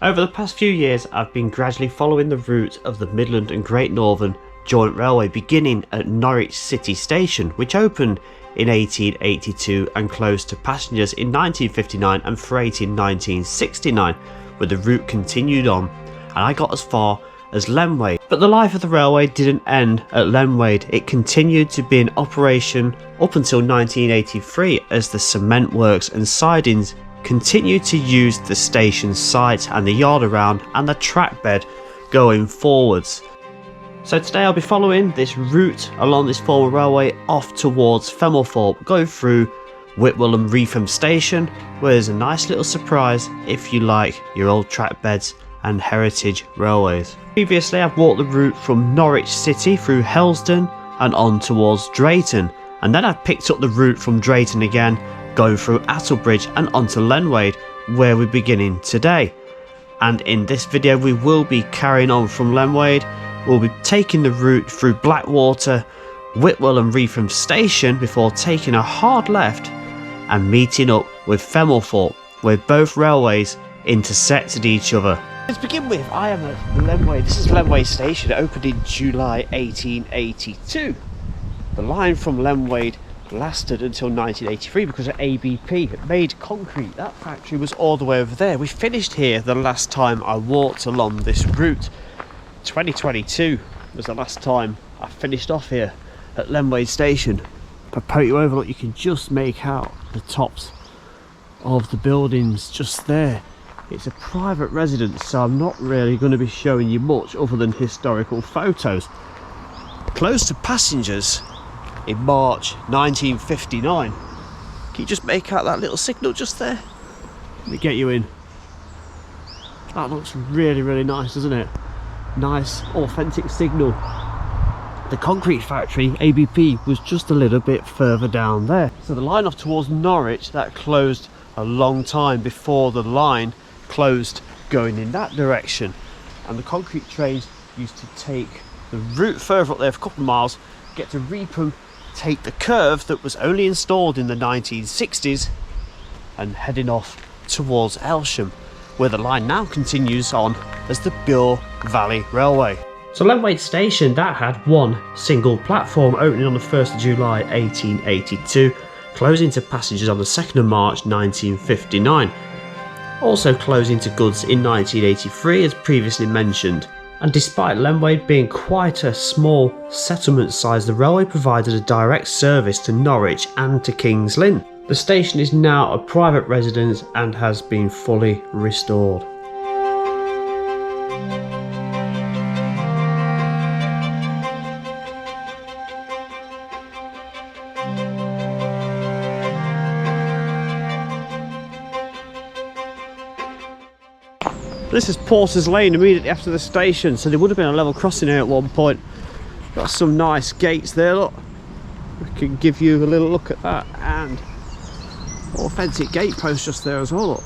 Over the past few years, I've been gradually following the route of the Midland and Great Northern Joint Railway, beginning at Norwich City Station, which opened in 1882 and closed to passengers in 1959 and freight in 1969, where the route continued on, and I got as far as Lenwade. But the life of the railway didn't end at Lenwade. It continued to be in operation up until 1983 as the cement works and sidings continued to use the station site and the yard around and the track bed going forwards. So today I'll be following this route along this former railway off towards Themelthorpe, going through Whitwell and Reepham Station, where there's a nice little surprise if you like your old track beds and heritage railways. Previously I've walked the route from Norwich City through Helsden and on towards Drayton, and then I've picked up the route from Drayton again, going through Attlebridge and onto Lenwade, where we're beginning today. And in this video we will be carrying on from Lenwade. We'll be taking the route through Blackwater, Whitwell and Reepham Station before taking a hard left and meeting up with Themelthorpe, where both railways intersected each other. To begin with, I am at Lenwade. This is Lenwade Station. It opened in July 1882. The line from Lenwade lasted until 1983 because of ABP. It made concrete. That factory was all the way over there. We finished here the last time I walked along this route. 2022 was the last time I finished off here at Lenwade Station. If I poke you over, look, you can just make out the tops of the buildings just there. It's a private residence, so I'm not really going to be showing you much other than historical photos. Closed to passengers in March 1959. Can you just make out that little signal just there? Let me get you in. That looks really nice, doesn't it? Nice authentic signal. The concrete factory, ABP, was just a little bit further down there. So the line off towards Norwich, that closed a long time before the line closed going in that direction, and the concrete trains used to take the route further up there for a couple of miles, get to Reepham, take the curve that was only installed in the 1960s, and heading off towards Elsham, where the line now continues on as the Bure Valley Railway. So Lenwade Station, that had one single platform, opening on the 1st of July 1882, closing to passengers on the 2nd of March 1959. Also closing to goods in 1983, as previously mentioned. And despite Lenwade being quite a small settlement size, the railway provided a direct service to Norwich and to King's Lynn. The station is now a private residence and has been fully restored. This is Porter's Lane, immediately after the station, so there would have been a level crossing here at one point. Got some nice gates there, look. I can give you a little look at that, and authentic gate post just there as well, look.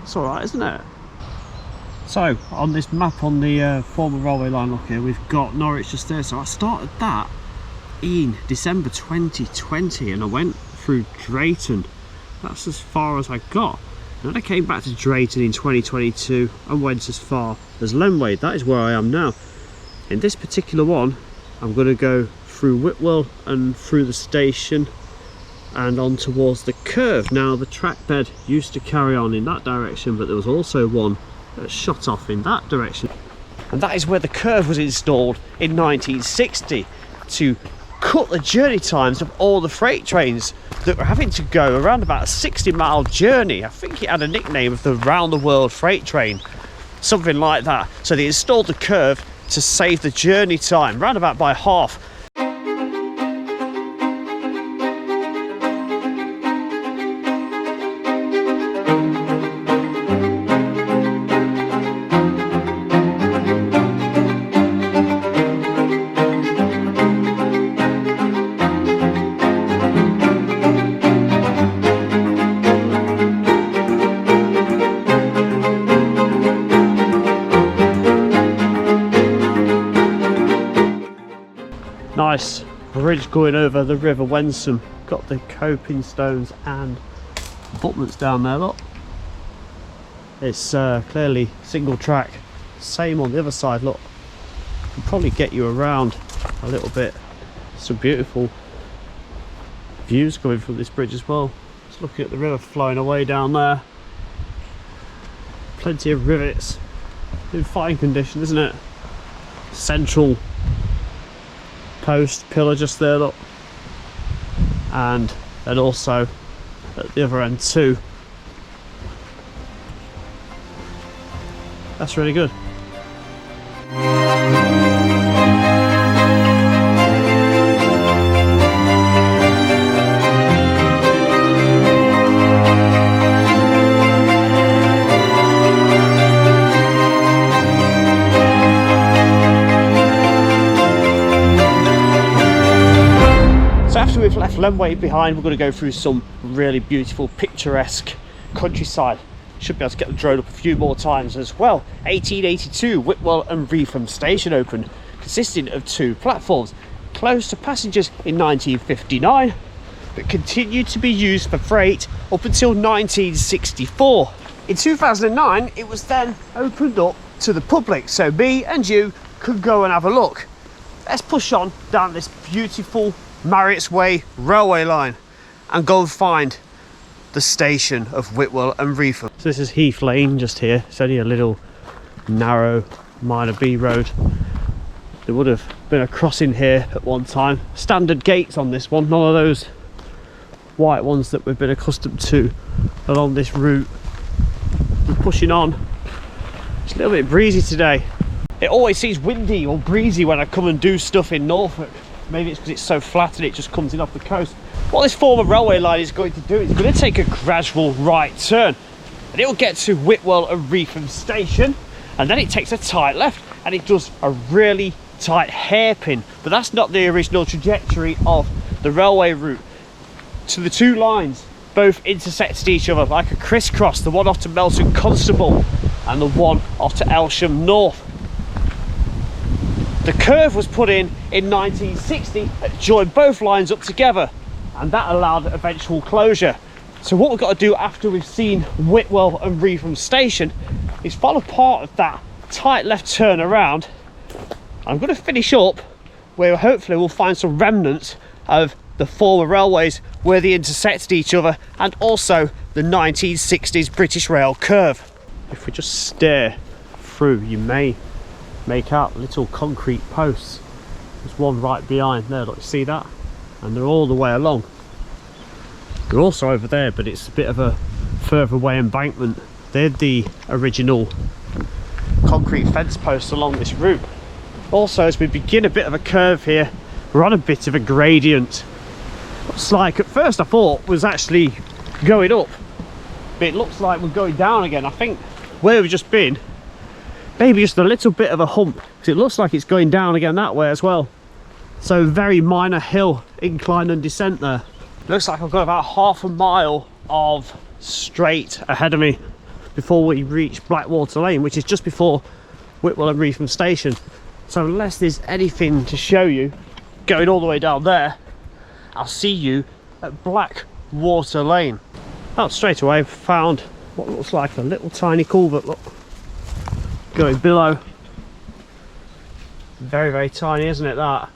It's alright, isn't it? So, on this map on the former railway line, look here, we've got Norwich just there. So I started that in December 2020 and I went through Drayton. That's as far as I got. And then I came back to Drayton in 2022 and went as far as Lenwade. That is where I am now. In this particular one, I'm going to go through Whitwell and through the station and on towards the curve. Now the track bed used to carry on in that direction, but there was also one that shot off in that direction. And that is where the curve was installed in 1960 to cut the journey times of all the freight trains that were having to go around about a 60-mile journey. I think it had a nickname of the round the world freight train, something like that. So they installed the curve to save the journey time round about by half. Nice bridge going over the River Wensum. Got the coping stones and abutments down there, look. It's clearly single track. Same on the other side, look. Can probably get you around a little bit. Some beautiful views coming from this bridge as well. Just looking at the river flowing away down there. Plenty of rivets. In fine condition, isn't it? Central post pillar just there, look. And then also at the other end too. That's really good. After we've left Lenwade behind, we're going to go through some really beautiful picturesque countryside. Should be able to get the drone up a few more times as well. 1882, Whitwell and Reepham Station opened, consisting of 2 platforms, closed to passengers in 1959, but continued to be used for freight up until 1964. In 2009, it was then opened up to the public, so me and you could go and have a look. Let's push on down this beautiful Marriott's Way railway line and go and find the station of Whitwell and Reepham. So this is Heath Lane just here. It's only a little narrow minor B road. There would have been a crossing here at one time. Standard gates on this one, none of those white ones that we've been accustomed to along this route. We're pushing on. It's a little bit breezy today. It always seems windy or breezy when I come and do stuff in Norfolk. Maybe it's because it's so flat and it just comes in off the coast. What this former railway line is going to do is going to take a gradual right turn, and it will get to Whitwell and Reepham Station, and then it takes a tight left and it does a really tight hairpin. But that's not the original trajectory of the railway route. So the 2 lines both intersected each other like a crisscross, the one off to Melton Constable and the one off to Elsham North. The curve was put in 1960 that joined both lines up together, and that allowed eventual closure. So what we've got to do after we've seen Whitwell and Reepham Station is follow part of that tight left turn around. I'm going to finish up where hopefully we'll find some remnants of the former railways where they intersected each other, and also the 1960s British Rail curve. If we just stare through, you may make out little concrete posts. There's one right behind there, look, you see that? And they're all the way along. They're also over there, but it's a bit of a further away embankment. They're the original concrete fence posts along this route. Also, as we begin a bit of a curve here, we're on a bit of a gradient. Looks like, at first I thought was actually going up, but it looks like we're going down again. I think where we've just been, maybe just a little bit of a hump, because it looks like it's going down again that way as well. So very minor hill incline and descent there. Looks like I've got about half a mile of straight ahead of me before we reach Blackwater Lane, which is just before Whitwell and Reepham Station. So unless there's anything to show you going all the way down there, I'll see you at Blackwater Lane. Oh, straight away I've found what looks like a little tiny culvert, look, going below. Very, very tiny, isn't it, that?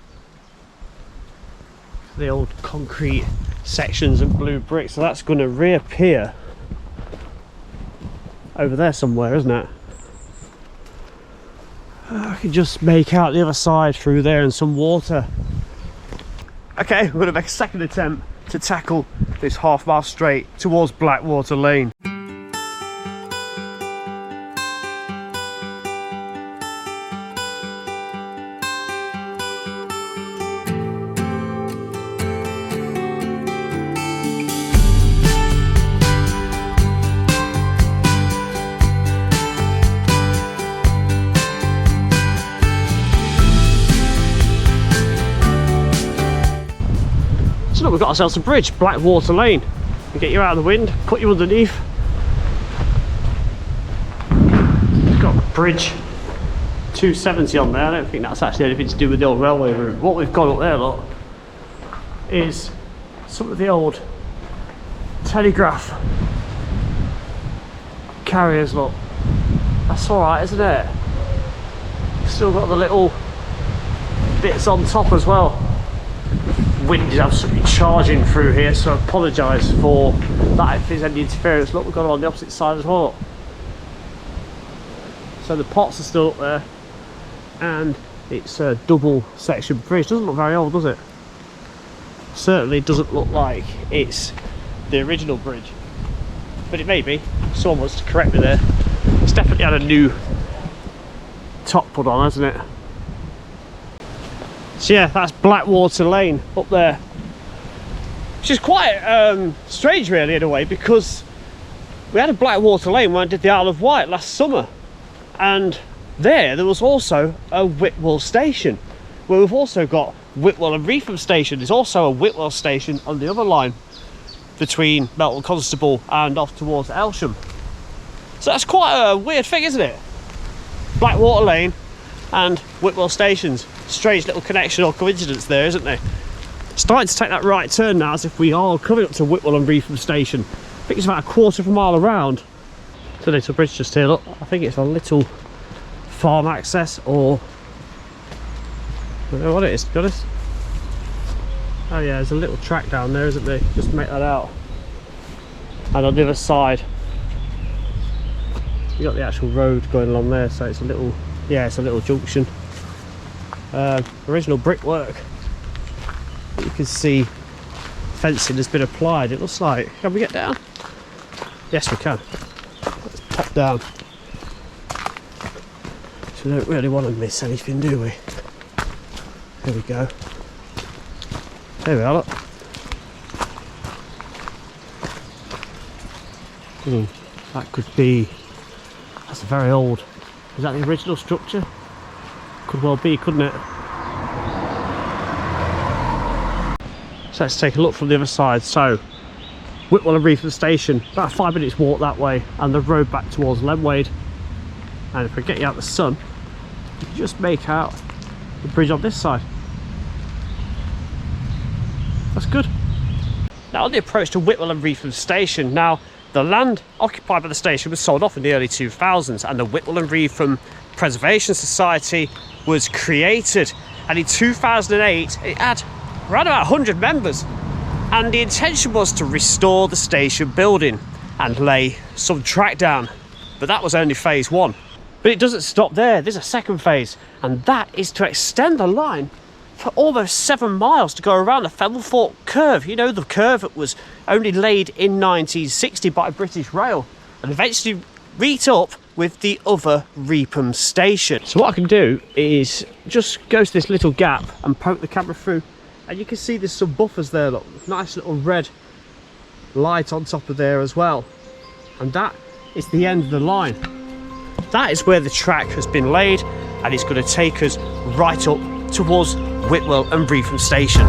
The old concrete sections and blue bricks, so that's going to reappear over there somewhere, isn't it? I can just make out the other side through there and some water. Okay, we're going to make a second attempt to tackle this half mile straight towards Blackwater Lane. So we've got ourselves a bridge, Blackwater Lane. We get you out of the wind, put you underneath. We've got bridge 270 on there. I don't think that's actually anything to do with the old railway route. What we've got up there, look, is some of the old telegraph carriers, look. That's alright, isn't it? Still got the little bits on top as well. Wind is absolutely charging through here, so I apologise for that if there's any interference. Look, we've got it on the opposite side as well. So the pots are still up there, and it's a double section bridge. Doesn't look very old, does it? Certainly doesn't look like it's the original bridge, but it may be. Someone wants to correct me there. It's definitely had a new top put on, hasn't it? So yeah, that's Blackwater Lane up there, which is quite strange really in a way, because we had a Blackwater Lane when I did the Isle of Wight last summer, and there was also a Whitwell station, where we've also got Whitwell and Reepham Station. There's also a Whitwell station on the other line between Melton Constable and off towards Elsham. So that's quite a weird thing, isn't it? Blackwater Lane and Whitwell stations. Strange little connection or coincidence there, isn't there? Starting to take that right turn now, as if we are coming up to Whitwell and Reepham Station. I think it's about a quarter of a mile around. It's a little bridge just here, look. I think it's a little farm access, or I don't know what it is, to be honest. Oh yeah, there's a little track down there, isn't there? Just to make that out. And on the other side, you got the actual road going along there, so it's a little, yeah, it's a little junction. Original brickwork. You can see fencing has been applied. It looks like. Can we get down? Yes, we can. Let's pop down. So we don't really want to miss anything, do we? There we go. There we are, look. That could be... That's very old. Is that the original structure? Could well be, couldn't it? So let's take a look from the other side. So, Whitwell and Reepham Station, about a 5 minutes walk that way, and the road back towards Lenwade. And if we get you out the sun, you can just make out the bridge on this side. That's good. Now on the approach to Whitwell and Reepham Station, now the land occupied by the station was sold off in the early 2000s, and the Whitwell and Reepham Preservation Society was created, and in 2008 it had around about 100 members, and the intention was to restore the station building and lay some track down, but that was only phase one. But it doesn't stop there. There's a second phase, and that is to extend the line for almost 7 miles to go around the Themelthorpe Curve. You know, the curve that was only laid in 1960 by British Rail and eventually meet up with the other Reepham Station. So what I can do is just go to this little gap and poke the camera through, and you can see there's some buffers there, look, nice little red light on top of there as well, and that is the end of the line. That is where the track has been laid, and it's going to take us right up towards Whitwell and Reepham Station.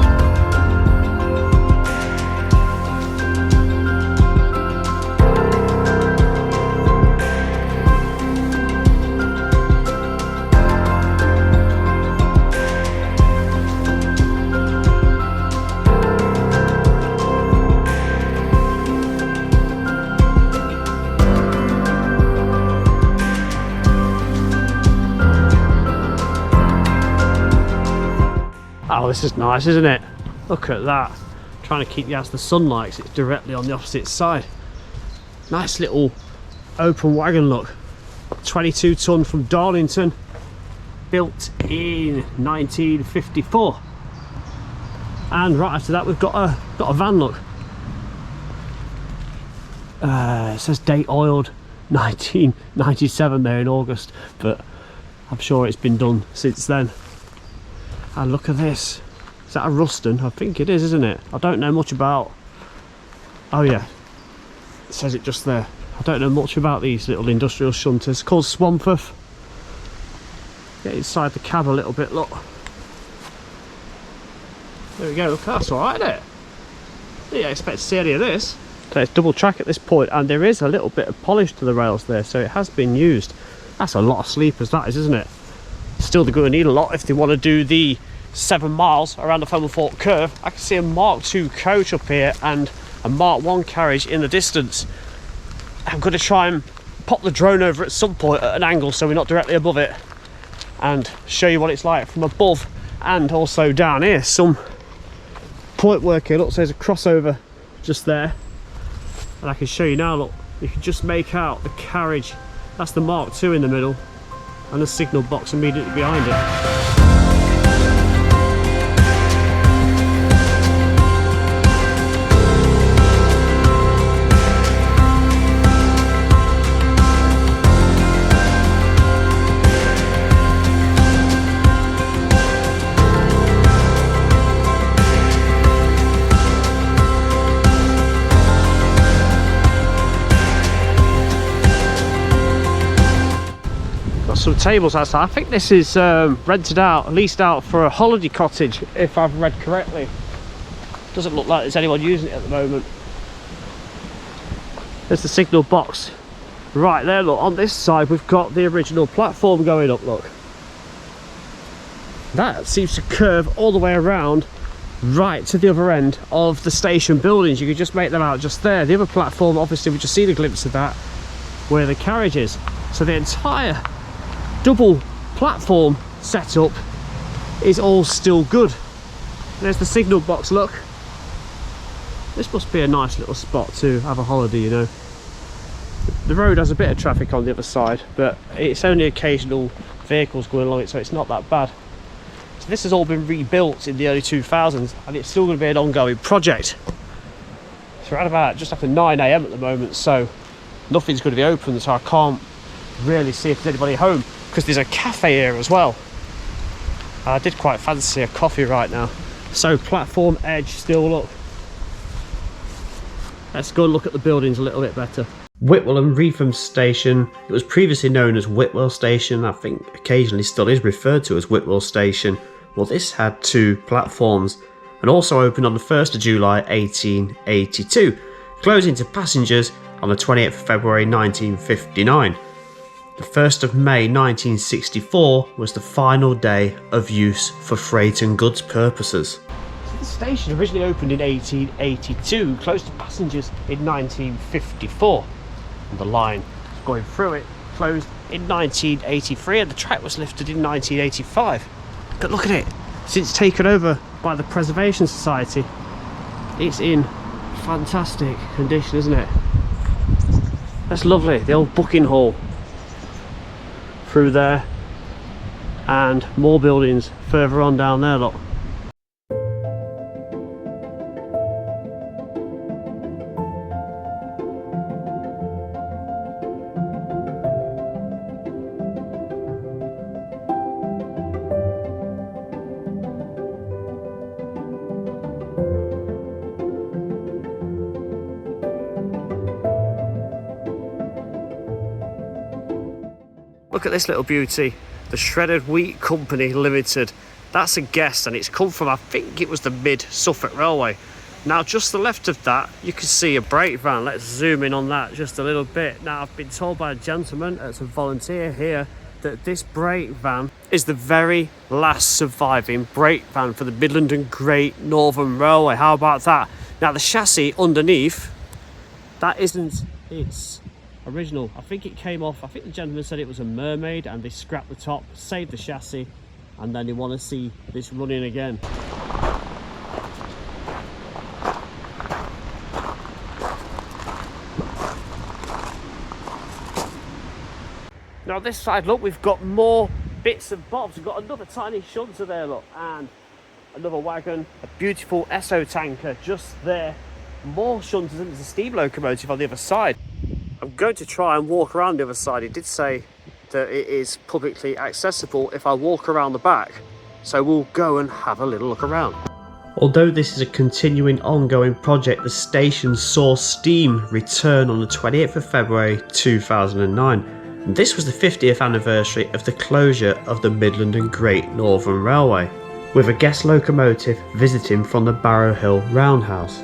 Oh, this is nice, isn't it? Look at that. Trying to keep you as the sunlight, it's directly on the opposite side. Nice little open wagon, look. 22 tonne from Darlington, built in 1954. And right after that we've got a van, look. It says date oiled 1997 there in August, but I'm sure it's been done since then. And look at this. Is that a Ruston? I think it is, isn't it? I don't know much about... Oh yeah, it says it just there. I don't know much about these little industrial shunters. It's called Swanforth. Get inside the cab a little bit, look. There we go, look, that's alright, isn't it? Didn't expect to see any of this. So it's double track at this point, and there is a little bit of polish to the rails there, so it has been used. That's a lot of sleepers, that is, isn't it? Still, they're going to need a lot if they want to do the 7 miles around the Themelthorpe Curve. I can see a Mark II coach up here and a Mark I carriage in the distance. I'm going to try and pop the drone over at some point at an angle so we're not directly above it, and show you what it's like from above and also down here. Some point work here. Look, so there's a crossover just there, and I can show you now. Look, you can just make out the carriage. That's the Mark II in the middle, and the signal box immediately behind it. Some tables outside. I think this is rented out, leased out for a holiday cottage, if I've read correctly. Doesn't look like there's anyone using it at the moment. There's the signal box right there. Look, on this side we've got the original platform going up. Look, that seems to curve all the way around right to the other end of the station buildings. You can just make them out just there. The other platform, obviously we just seen a glimpse of that, where the carriage is. So the entire double platform setup is all still good. There's the signal box. Look, this must be a nice little spot to have a holiday, you know. The road has a bit of traffic on the other side, but it's only occasional vehicles going along it, so it's not that bad. So this has all been rebuilt in the early 2000s, and it's still going to be an ongoing project. So we're at about just after 9 AM at the moment, so nothing's going to be open, so I can't really see if there's anybody home, because there's a cafe here as well. I did quite fancy a coffee right now. So platform edge still. Look, let's go and look at the buildings a little bit better. Whitwell and Reepham Station. It was previously known as Whitwell Station. I think occasionally still is referred to as Whitwell Station. Well, this had 2 platforms and also opened on the 1st of July 1882, closing to passengers on the 28th of February 1959. The 1st of May 1964 was the final day of use for freight and goods purposes. So the station originally opened in 1882, closed to passengers in 1954. And the line going through it closed in 1983, and the track was lifted in 1985. But look at it, since taken over by the Preservation Society, it's in fantastic condition, isn't it? That's lovely, the old booking hall through there, and more buildings further on down there. Look, look at this little beauty, the Shredded Wheat Company Limited. That's a guess, and it's come from, I think it was the Mid-Suffolk Railway. Now just to the left of that you can see a brake van. Let's zoom in on that just a little bit. Now I've been told by a gentleman that's a volunteer here that this brake van is the very last surviving brake van for the Midland and Great Northern Railway. How about that? Now the chassis underneath, that isn't its original. I think it came off, I think the gentleman said it was a Mermaid, and they scrapped the top, saved the chassis, and then they want to see this running again. Now this side, look, we've got more bits and bobs. We've got another tiny shunter there, look, and another wagon, a beautiful Esso tanker just there, more shunters, and there's a steam locomotive on the other side. I'm going to try and walk around the other side. He did say that it is publicly accessible if I walk around the back, so we'll go and have a little look around. Although this is a continuing ongoing project, the station saw steam return on the 28th of February 2009. And this was the 50th anniversary of the closure of the Midland and Great Northern Railway, with a guest locomotive visiting from the Barrow Hill Roundhouse.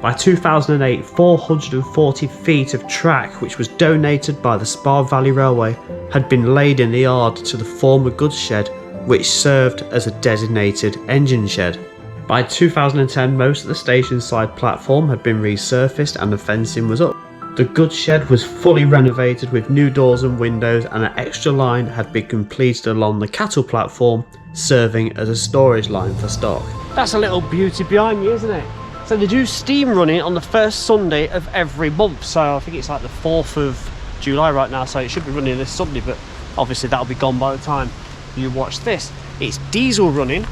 By 2008, 440 feet of track, which was donated by the Spa Valley Railway, had been laid in the yard to the former goods shed, which served as a designated engine shed. By 2010, most of the station side platform had been resurfaced and the fencing was up. The goods shed was fully renovated with new doors and windows, and an extra line had been completed along the cattle platform, serving as a storage line for stock. That's a little beauty behind me, isn't it? So they do steam running on the first Sunday of every month, so I think it's like the 4th of July right now, so it should be running this Sunday, but obviously that'll be gone by the time you watch this. It's diesel running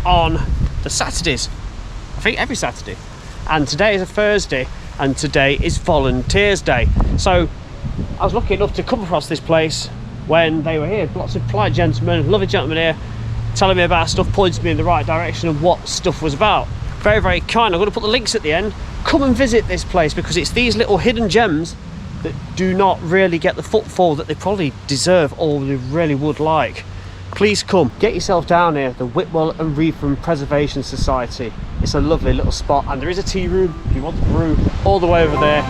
on the Saturdays, I think every Saturday, and today is a Thursday, and today is Volunteers Day. So I was lucky enough to come across this place when they were here. Lots of polite gentlemen, lovely gentlemen here, telling me about stuff, pointing me in the right direction of what stuff was about. Very, very kind. I'm going to put the links at the end. Come and visit this place, because it's these little hidden gems that do not really get the footfall that they probably deserve or they really would like. Please come, get yourself down here, the Whitwell and Reepham Preservation Society. It's a lovely little spot, and there is a tea room if you want to brew, all the way over there.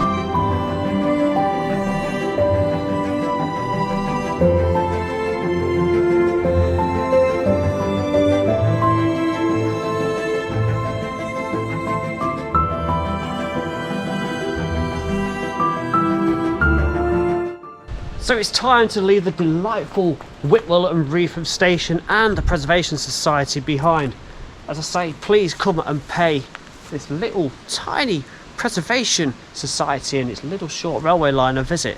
So it's time to leave the delightful Whitwell and Reepham Station and the Preservation Society behind. As I say, please come and pay this little tiny Preservation Society and its little short railway line a visit.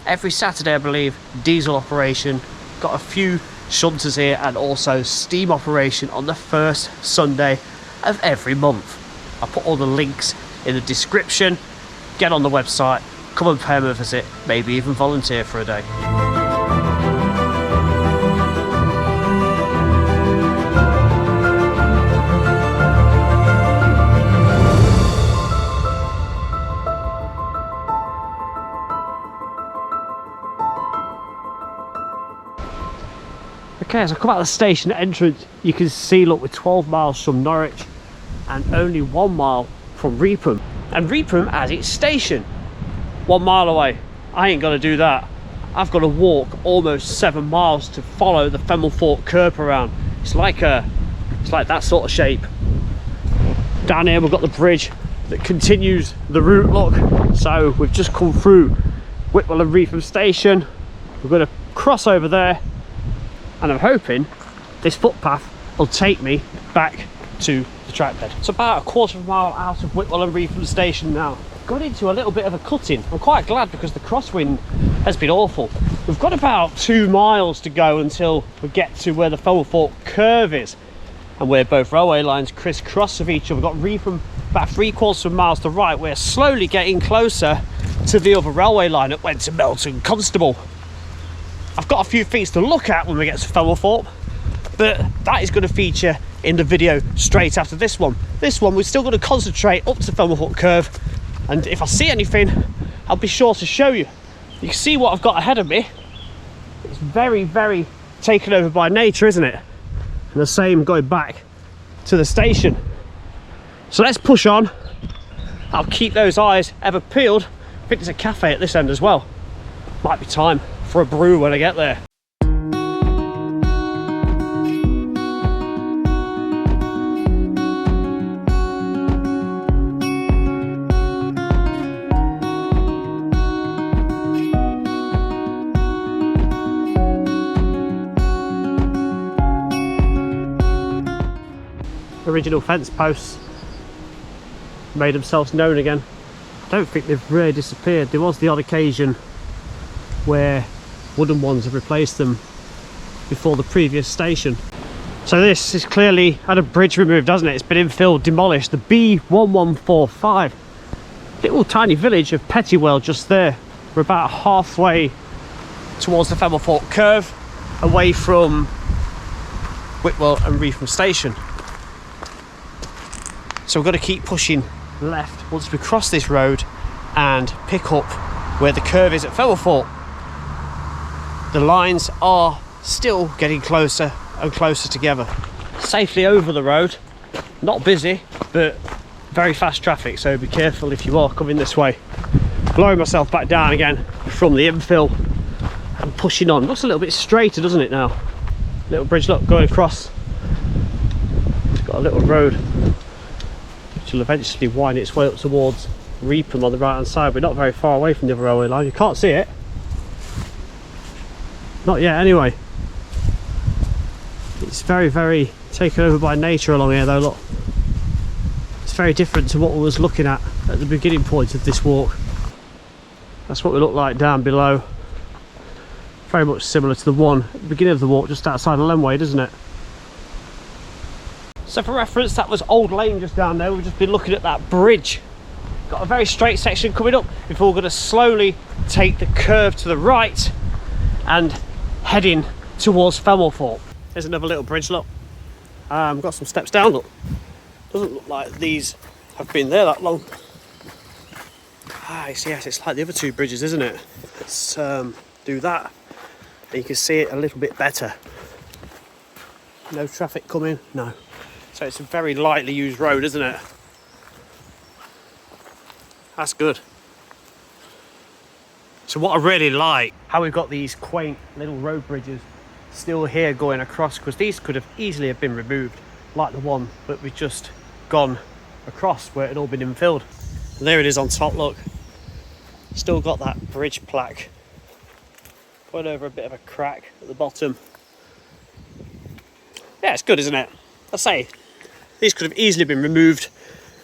Every Saturday, I believe, diesel operation, got a few shunters here, and also steam operation on the first Sunday of every month. I'll put all the links in the description. Get on the website, come and pay them a visit, maybe even volunteer for a day. Okay, as I come out of the station entrance, you can see, look, we're 12 miles from Norwich and only 1 mile from Reepham. And Reepham has its station 1 mile away. I ain't gonna do that. I've got to walk almost 7 miles to follow the Themelthorpe Curve around. It's like that sort of shape. Down here we've got the bridge that continues the route, look. So we've just come through Whitwell and Reepham Station. We're gonna cross over there, and I'm hoping this footpath will take me back to the track bed. It's about a quarter of a mile out of Whitwell and Reepham Station now. Got into a little bit of a cutting. I'm quite glad, because the crosswind has been awful. We've got about 2 miles to go until we get to where the Themelthorpe Curve is, and where both railway lines crisscross of each other. We've got Reepham about 3/4 of a mile to the right. We're slowly getting closer to the other railway line that went to Melton Constable. I've got a few things to look at when we get to Themelthorpe, but that is going to feature in the video straight after this one. This one, we're still going to concentrate up to Themelthorpe Curve, and if I see anything, I'll be sure to show you. You can see what I've got ahead of me. It's very, very taken over by nature, isn't it? And the same going back to the station. So let's push on. I'll keep those eyes ever peeled. I think there's a cafe at this end as well. Might be time for a brew when I get there. Original fence posts made themselves known again. I don't think they've really disappeared. There was the odd occasion where wooden ones have replaced them before the previous station. So this is clearly had a bridge removed, hasn't it? It's been infilled, demolished. The B1145, little tiny village of Pettywell just there. We're about halfway towards the Themelthorpe Curve, away from Whitwell and Reepham Station. So we've got to keep pushing left once we cross this road and pick up where the curve is at Themelthorpe. The lines are still getting closer and closer together. Safely over the road, not busy, but very fast traffic, so be careful if you are coming this way. Lowering myself back down again from the infill and pushing on. Looks a little bit straighter, doesn't it now? Little bridge, look, going across. It's got a little road which will eventually wind its way up towards Reepham on the right hand side. We're not very far away from the other railway line. You can't see it. Not yet anyway. It's very, very taken over by nature along here though, look. It's very different to what we was looking at the beginning point of this walk. That's what we look like down below. Very much similar to the one at the beginning of the walk just outside of Lenwade, isn't it? So for reference, that was Old Lane just down there. We've just been looking at that bridge. Got a very straight section coming up before we're going to slowly take the curve to the right and heading towards Themelthorpe. There's another little bridge, look. Got some steps down, look. Doesn't look like these have been there that long. Yes, it's like the other two bridges, isn't it? Let's do that. And you can see it a little bit better. No traffic coming, no. So it's a very lightly used road, isn't it? That's good. So what I really like, how we've got these quaint little road bridges still here going across, because these could have easily have been removed, like the one that we've just gone across where it had all been infilled. And there it is on top, look. Still got that bridge plaque. Going over a bit of a crack at the bottom. Yeah, it's good, isn't it? I say, these could have easily been removed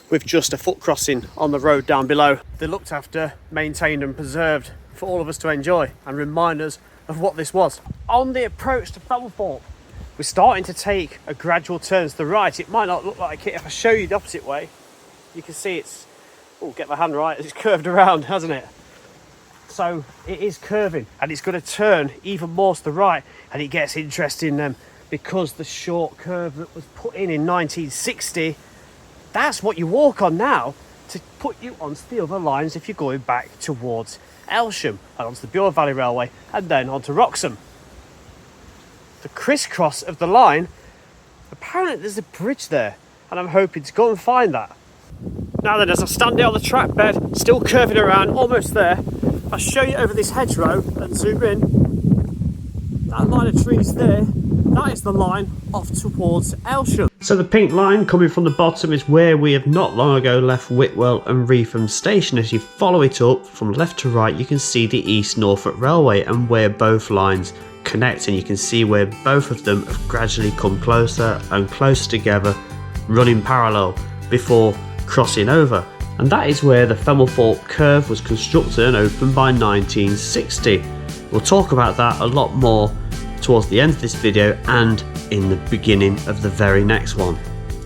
with just a foot crossing on the road down below. They're looked after, maintained and preserved for all of us to enjoy and remind us of what this was. On the approach to Themelthorpe, we're starting to take a gradual turn to the right. It might not look like it if I show you the opposite way. You can see it's, oh, get my hand right, it's curved around, hasn't it? So it is curving and it's going to turn even more to the right, and it gets interesting then because the short curve that was put in 1960, that's what you walk on now to put you onto the other lines if you're going back towards Elsham and onto the Bure Valley Railway and then onto Wroxham. The crisscross of the line, apparently there's a bridge there and I'm hoping to go and find that. Now then, as I stand there on the track bed, still curving around, almost there, I'll show you over this hedgerow and zoom in. That line of trees there, that is the line off towards Elsham. So the pink line coming from the bottom is where we have not long ago left Whitwell and Reepham Station. As you follow it up from left to right, you can see the East Norfolk Railway and where both lines connect, and you can see where both of them have gradually come closer and closer together, running parallel before crossing over. And that is where the Themelthorpe Curve was constructed and opened by 1960. We'll talk about that a lot more towards the end of this video and in the beginning of the very next one.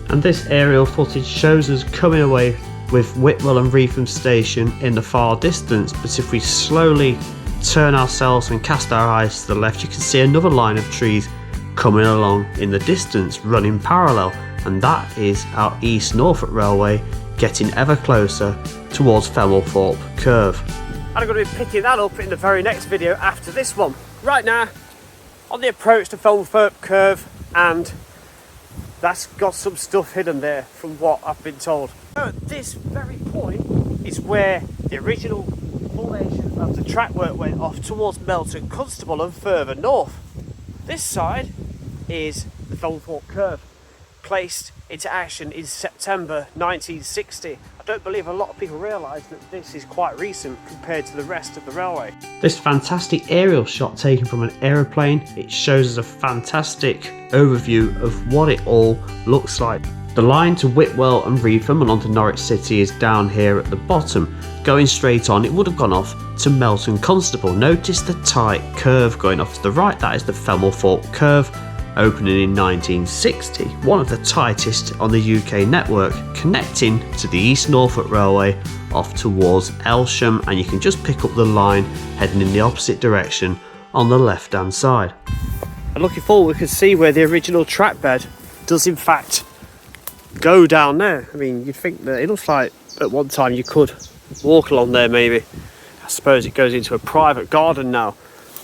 And this aerial footage shows us coming away with Whitwell and Reepham Station in the far distance, but if we slowly turn ourselves and cast our eyes to the left, you can see another line of trees coming along in the distance, running parallel, and that is our East Norfolk Railway getting ever closer towards Themelthorpe Curve. And I'm going to be picking that up in the very next video after this one. Right now, on the approach to Themelthorpe Curve, and that's got some stuff hidden there from what I've been told. So at this very point is where the original formation of the track work went off towards Melton Constable and further north. This side is the Themelthorpe Curve, placed into action in September 1960. I don't believe a lot of people realise that this is quite recent compared to the rest of the railway. This fantastic aerial shot taken from an aeroplane, it shows us a fantastic overview of what it all looks like. The line to Whitwell and Reepham and onto Norwich City is down here at the bottom. Going straight on, it would have gone off to Melton Constable. Notice the tight curve going off to the right, that is the Themelthorpe Curve, opening in 1960, one of the tightest on the UK network, connecting to the East Norfolk Railway off towards Elsham, and you can just pick up the line heading in the opposite direction on the left hand side. And looking forward, we can see where the original track bed does in fact go down there. I mean, you'd think that it looks like at one time you could walk along there maybe. I suppose it goes into a private garden now.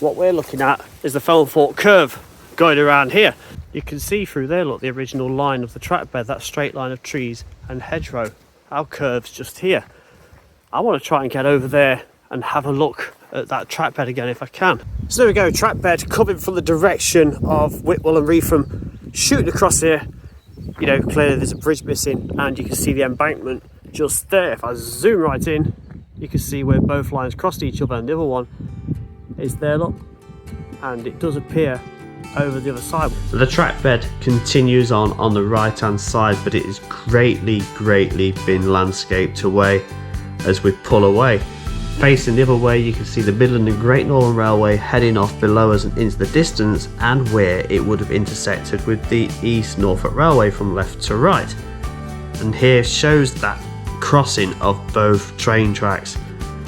What we're looking at is the Themelthorpe Curve going around here. You can see through there, look, the original line of the track bed, that straight line of trees and hedgerow. Our curve's just here. I want to try and get over there and have a look at that track bed again if I can. So there we go, track bed coming from the direction of Whitwell and Reepham, shooting across here. You know, clearly there's a bridge missing and you can see the embankment just there. If I zoom right in, you can see where both lines crossed each other, and the other one is there, look, and it does appear over the other side. So the track bed continues on the right hand side, but it is greatly been landscaped away as we pull away. Facing the other way, you can see the Midland and Great Northern Railway heading off below us and into the distance, and where it would have intersected with the East Norfolk Railway from left to right. And here shows that crossing of both train tracks.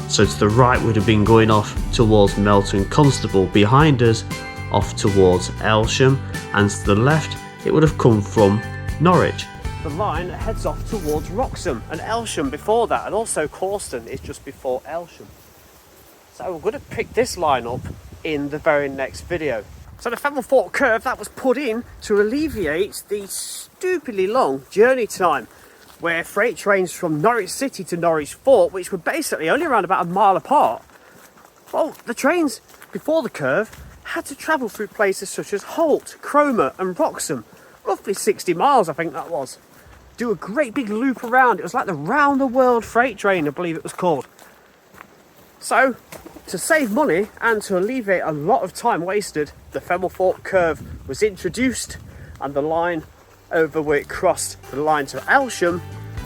So to the right would have been going off towards Melton Constable, behind us off towards Elsham, and to the left it would have come from Norwich. The line heads off towards Wroxham and Elsham before that, and also Corston is just before Elsham. So we're going to pick this line up in the very next video. So the Themelthorpe Curve, that was put in to alleviate the stupidly long journey time, where freight trains from Norwich City to Norwich Fort, which were basically only around about a mile apart, well, the trains before the curve had to travel through places such as Holt, Cromer and Wroxham, roughly 60 miles I think that was. Do a great big loop around. It was like the round the world freight train, I believe it was called. So to save money and to alleviate a lot of time wasted, the Themelthorpe Curve was introduced, and the line over where it crossed the line to Elsham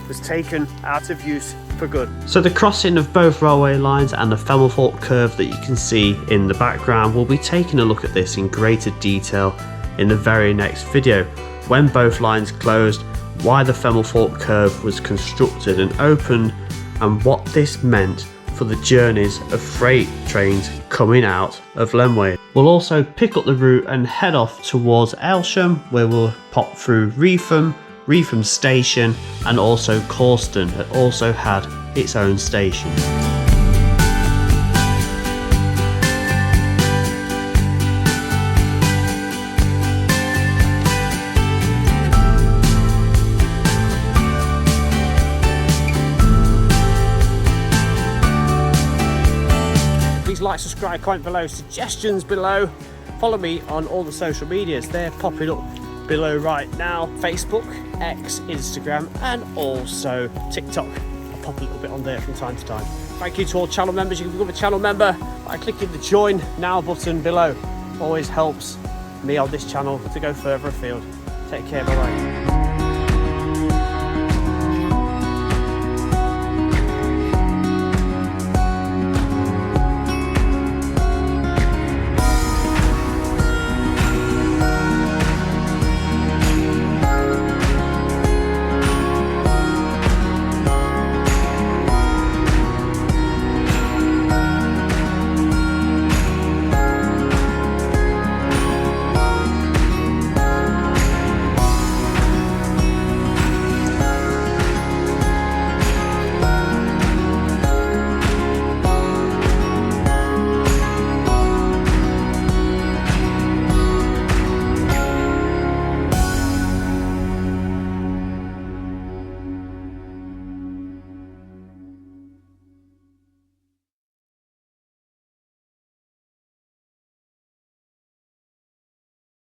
was taken out of use for good. So the crossing of both railway lines and the Themelthorpe Curve that you can see in the background, we'll be taking a look at this in greater detail in the very next video, when both lines closed, why the Themelthorpe Curve was constructed and opened, and what this meant for the journeys of freight trains coming out of Lenwade. We'll also pick up the route and head off towards Elsham, where we'll pop through Reepham, Reepham Station, and also Corston that also had its own station. Please like, subscribe, comment below, suggestions below. Follow me on all the social medias. They're popping up below right now. Facebook, X, Instagram, and also TikTok. I'll pop a little bit on there from time to time. Thank you to all channel members. You can become a channel member by clicking the join now button below. Always helps me on this channel to go further afield. Take care, bye bye.